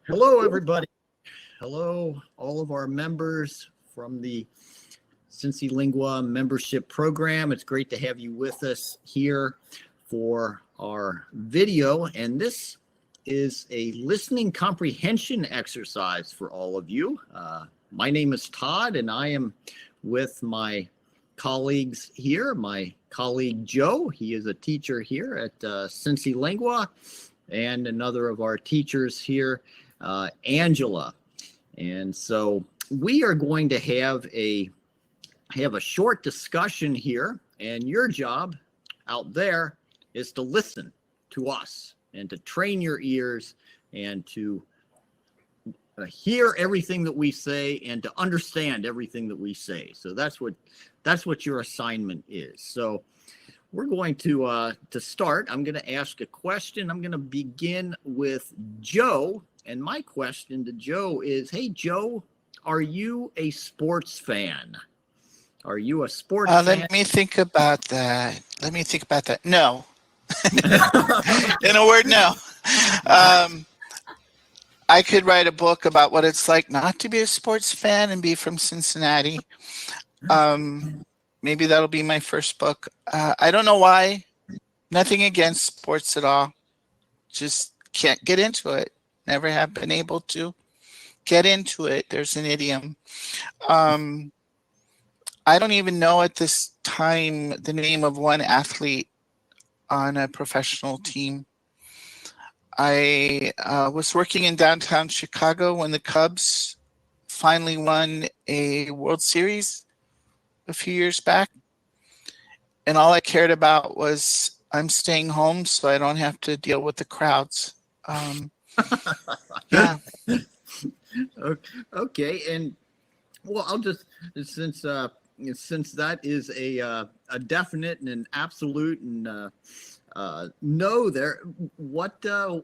Hello, everybody. Hello, all of our members from the CINCILINGUA membership program. It's great to have you with us here for our video. And this is a listening comprehension exercise for all of you. My name is Todd, and I am with my colleagues here. My colleague, Joe, he is a teacher here at CINCILINGUA, and another of our teachers here, Angela. And so we are going to have a short discussion here, and your job out there is to listen to us and to train your ears and to hear everything that we say and to understand everything that we say. So that's what your assignment is. So we're going to start. I'm going to ask a question. I'm going to begin with Joe. And my question to Joe is, hey, Joe, are you a sports fan? Are you a sports fan? Let me think about that. No. In a word, no. I could write a book about what it's like not to be a sports fan and be from Cincinnati. Maybe that'll be my first book. I don't know why. Nothing against sports at all. Just can't get into it. Never have been able to get into it. There's an idiom. I don't even know at this time the name of one athlete on a professional team. I was working in downtown Chicago when the Cubs finally won a World Series a few years back. And all I cared about was I'm staying home so I don't have to deal with the crowds. Yeah. Okay. And well, I'll just, since that is a definite and an absolute and no there, what do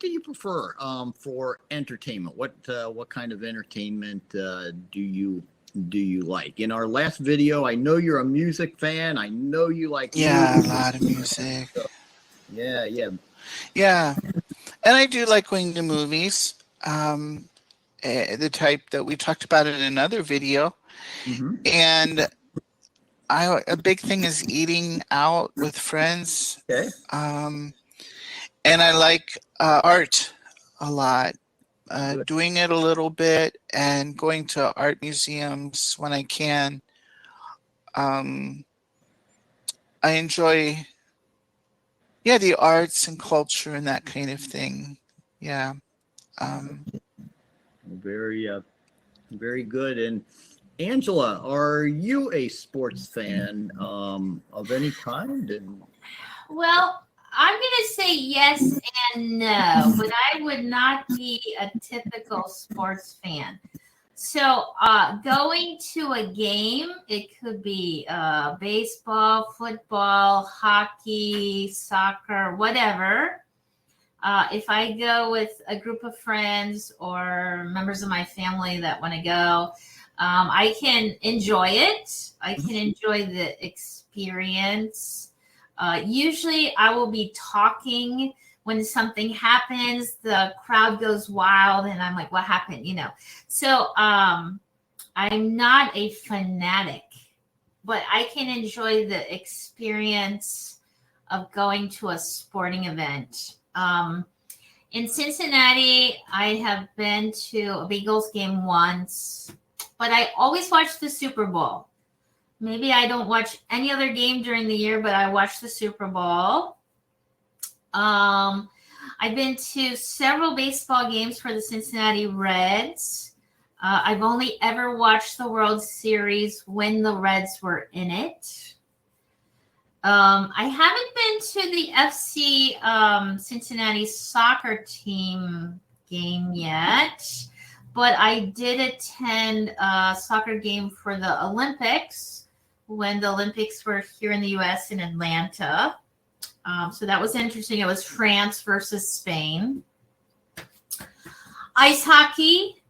you prefer for entertainment? What kind of entertainment do you like? In our last video, I know you're a music fan. I know you like music. A lot of music. So, yeah. And I do like going to movies, the type that we talked about in another video. Mm-hmm. And a big thing is eating out with friends. Okay. And I like art a lot, doing it a little bit and going to art museums when I can. I enjoy the arts and culture and that kind of thing. Yeah. Very good. And Angela, are you a sports fan of any kind? And well, I'm going to say yes and no, but I would not be a typical sports fan. So going to a game, it could be baseball, football, hockey, soccer, whatever. If I go with a group of friends or members of my family that want to go, I can enjoy it. I can enjoy the experience. Usually I will be talking when something happens, the crowd goes wild and I'm like, what happened? So I'm not a fanatic, but I can enjoy the experience of going to a sporting event. In Cincinnati, I have been to a Bengals game once, but I always watch the Super Bowl. Maybe I don't watch any other game during the year, but I watch the Super Bowl. I've been to several baseball games for the Cincinnati Reds. I've only ever watched the World Series when the Reds were in it. I haven't been to the FC Cincinnati soccer team game yet, but I did attend a soccer game for the Olympics when the Olympics were here in the U.S. in Atlanta. So that was interesting. It was France versus Spain. Ice hockey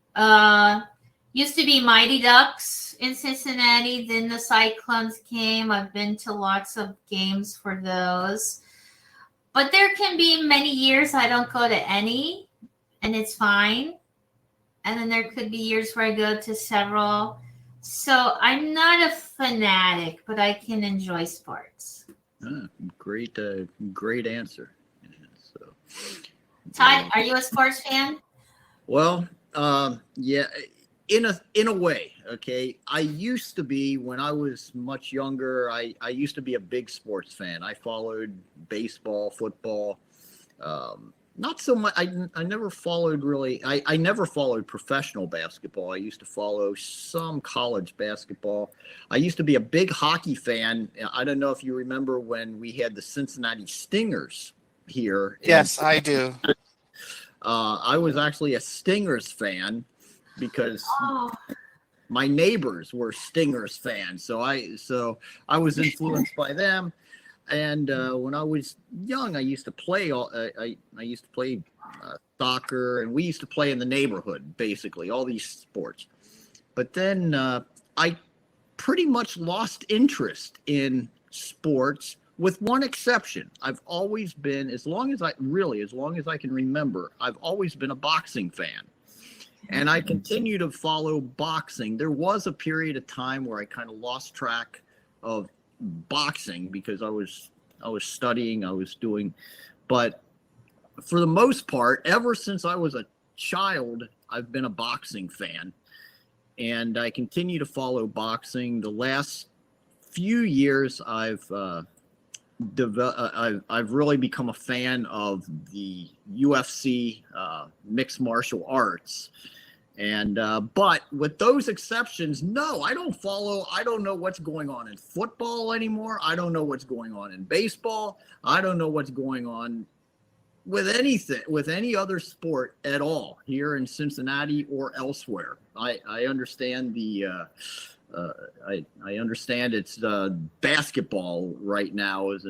used to be Mighty Ducks in Cincinnati. Then the Cyclones came. I've been to lots of games for those. But there can be many years I don't go to any. and it's fine. And then there could be years where I go to several. So I'm not a fanatic, but I can enjoy sports. Great, great answer. Yeah, so, Todd, are you a sports fan? well, yeah, in a way. Okay, I used to be when I was much younger. I used to be a big sports fan. I followed baseball, football. Not so much. I never followed really. I never followed professional basketball. I used to follow some college basketball. I used to be a big hockey fan. I don't know if you remember when we had the Cincinnati Stingers here. Yes, I do. I was actually a Stingers fan because Oh, my neighbors were Stingers fans. So I was influenced by them. And when I was young, I used to play. I used to play soccer, and we used to play in the neighborhood, basically all these sports. But then I pretty much lost interest in sports, with one exception. I've always been, as long as I can remember, I've always been a boxing fan. And I continue to follow boxing. There was a period of time where I kind of lost track of boxing because I was studying, I was doing, but for the most part, ever since I was a child, I've been a boxing fan, and I continue to follow boxing. The last few years, I've really become a fan of the UFC, mixed martial arts. And but with those exceptions, no, I don't know what's going on in football anymore. I don't know what's going on in baseball. I don't know what's going on with any other sport at all here in Cincinnati or elsewhere. I understand I understand it's basketball right now is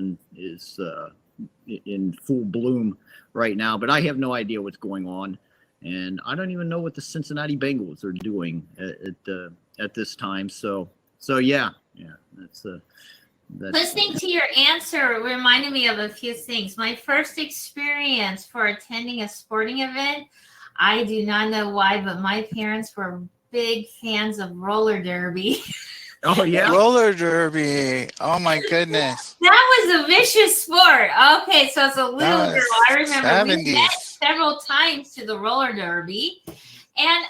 in full bloom right now, but I have no idea what's going on. And I don't even know what the Cincinnati Bengals are doing at this time. So yeah, that's listening to your answer reminded me of a few things. My first experience for attending a sporting event, I do not know why, but my parents were big fans of roller derby. Oh yeah, Roller derby. Oh my goodness. That was a vicious sport. Okay, so as a little That girl, was I remember 70s. we went several times to the roller derby. And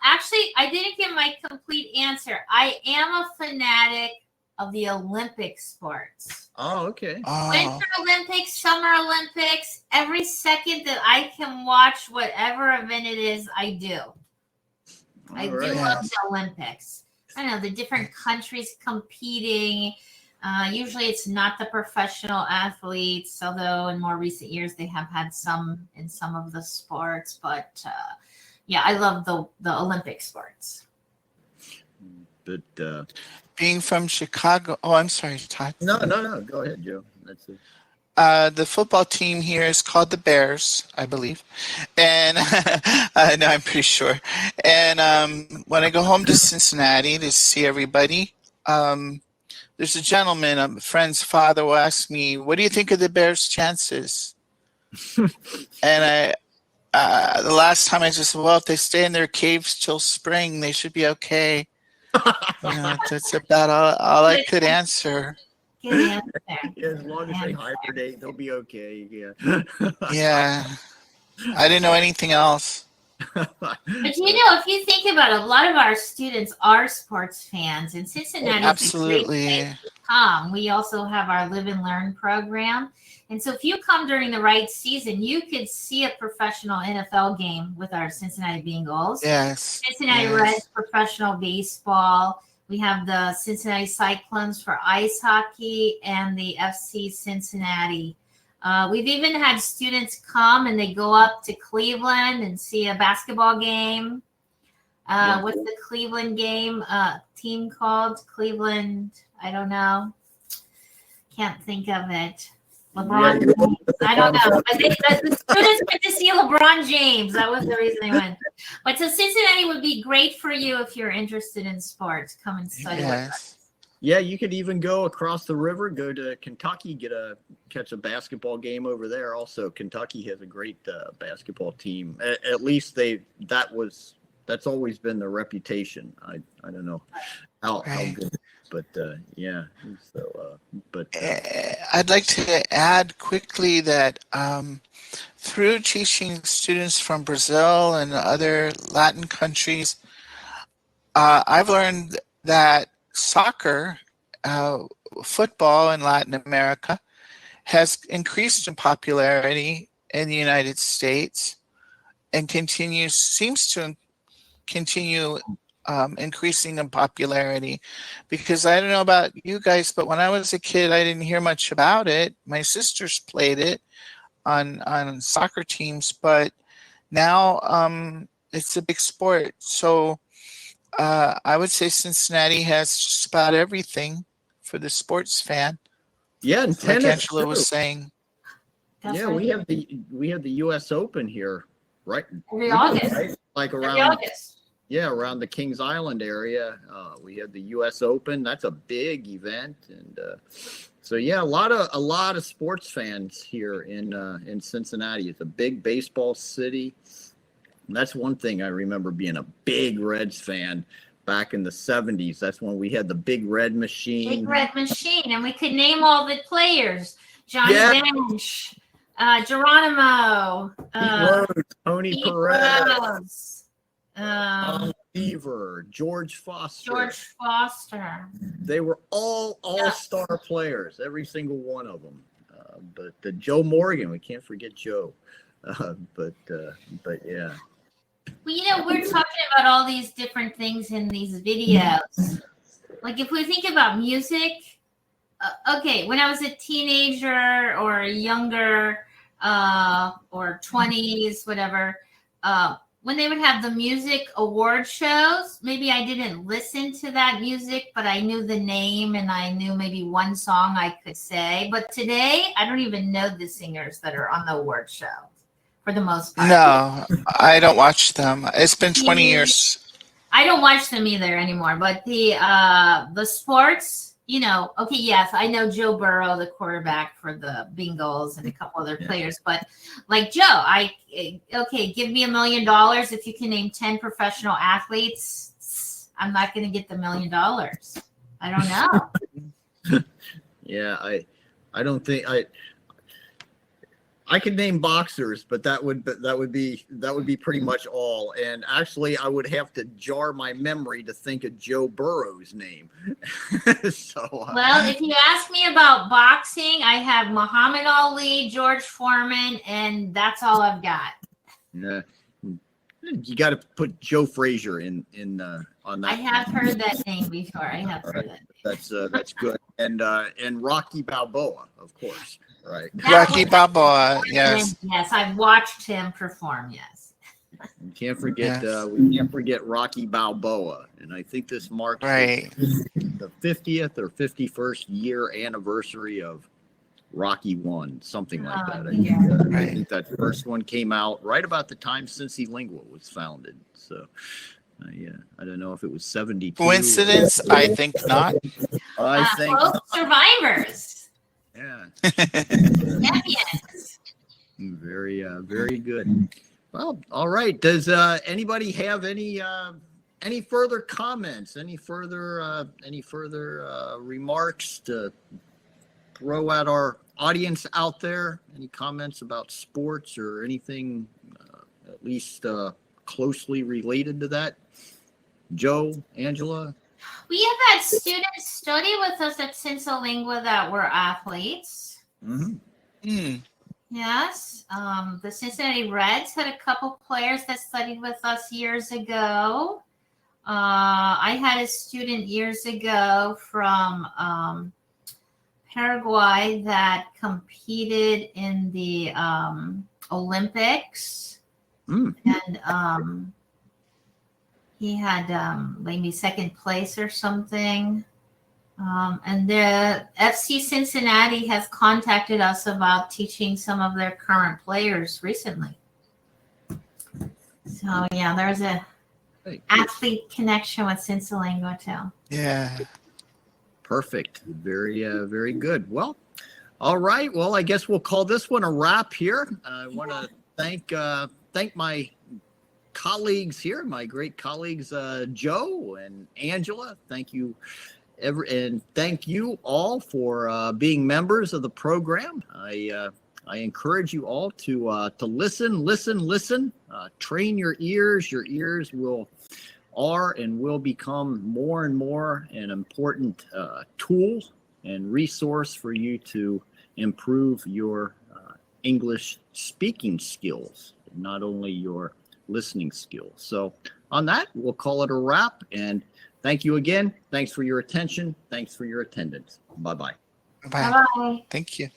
actually, I didn't give my complete answer. I am a fanatic of the Olympic sports. oh okay. Oh, Winter Olympics, Summer Olympics, every second that I can watch whatever event it is, I do. I do love the Olympics. I don't know, the different countries competing. Usually it's not the professional athletes, although in more recent years they have had some in some of the sports. But yeah, I love the Olympic sports. But being from Chicago. Oh, I'm sorry, Todd. no, go ahead, Joe. That's it. The football team here is called the Bears, I believe. And no, I'm pretty sure. And when I go home to Cincinnati to see everybody, there's a gentleman, a friend's father, will ask me, "What do you think of the Bears' chances?" And the last time I just said, "Well, if they stay in their caves till spring, they should be okay." That's about all I could answer. Good answer. Yeah, as long as they hibernate, they'll be okay. Yeah. Yeah. I didn't know anything else. But if you think about it, a lot of our students are sports fans, and Cincinnati Absolutely. is a great place to come. We also have our Live and Learn program. And so if you come during the right season, you could see a professional NFL game with our Cincinnati Bengals. Yes. Cincinnati Reds professional baseball. We have the Cincinnati Cyclones for ice hockey and the FC Cincinnati. We've even had students come and they go up to Cleveland and see a basketball game. What's the Cleveland game team called? Cleveland, I don't know. Can't think of it. LeBron James. I don't know. But the students went to see LeBron James. That was the reason they went. But so Cincinnati would be great for you if you're interested in sports. Come and study with us. Yeah, you could even go across the river, go to Kentucky, catch a basketball game over there. Also, Kentucky has a great basketball team. At least that's always been their reputation. I don't know how good, but yeah. So, I'd like to add quickly that through teaching students from Brazil and other Latin countries, I've learned that soccer, football in Latin America has increased in popularity in the United States and seems to continue increasing in popularity, because I don't know about you guys, but when I was a kid, I didn't hear much about it. My sisters played it on soccer teams, but now it's a big sport. So I would say Cincinnati has just about everything for the sports fan. Yeah, and like tennis Angela was too. saying. That's Yeah, right. we have the U.S. Open here, right? Every August. Right? Like Every around August. around the Kings Island area. We have the U.S. Open. That's a big event, and so yeah, a lot of sports fans here in Cincinnati. It's a big baseball city. And that's one thing I remember being a big Reds fan back in the 70s. That's when we had the Big Red Machine. Big Red Machine, and we could name all the players: Johnny Bench, Geronimo, Tony Pete Perez, Rose, Tom Seaver, George Foster. George Foster. They were all all-star players, every single one of them. But Joe Morgan, we can't forget Joe. But yeah. Well, we're talking about all these different things in these videos. Like if we think about music, okay, when I was a teenager or younger, or 20s, whatever, when they would have the music award shows, maybe I didn't listen to that music, but I knew the name and I knew maybe one song I could say. But today, I don't even know the singers that are on the award show for the most part. No, I don't watch them. It's been 20 years. I don't watch them either anymore. But the sports, okay, yes, I know Joe Burrow, the quarterback for the Bengals, and a couple other players. But like Joe, okay, give me $1 million if you can name 10 professional athletes. I'm not going to get the $1 million. I don't know. Yeah, I don't think I could name boxers, but that would be pretty much all. And actually, I would have to jar my memory to think of Joe Burrow's name. Well, if you ask me about boxing, I have Muhammad Ali, George Foreman, and that's all I've got. Yeah, you got to put Joe Frazier in on that. I have heard that name before. I have heard that. That's good. And Rocky Balboa, of course. Right. Rocky Balboa, yes. Yes, I've watched him perform, yes. We can't forget Rocky Balboa. And I think this marks the 50th or 51st year anniversary of Rocky 1, something like that. I think that first one came out right about the time CINCILINGUA was founded. So yeah, I don't know if it was 72. Coincidence? I think not. I think both survivors. Yeah. Champions. Very good. Well, all right. Does anybody have any further comments? Any further remarks to throw at our audience out there? Any comments about sports or anything at least closely related to that? Joe, Angela? We have had students study with us at CINCILINGUA that were athletes. Mm-hmm. Yes. The Cincinnati Reds had a couple players that studied with us years ago. I had a student years ago from Paraguay that competed in the Olympics. And he had maybe second place or something. And the FC Cincinnati has contacted us about teaching some of their current players recently. So yeah, there's a athlete connection with CINCILINGUA too. Yeah. Perfect. Very good. Well, all right. Well, I guess we'll call this one a wrap here. I want to thank my colleagues here, my great colleagues, Joe and Angela. Thank you. And thank you all for being members of the program. I encourage you all to listen. Train your ears. Your ears will become more and more an important tool and resource for you to improve your English speaking skills, not only your listening skills. So on that, we'll call it a wrap. And thank you again. Thanks for your attention. Thanks for your attendance. Bye-bye. Bye. Bye. Thank you.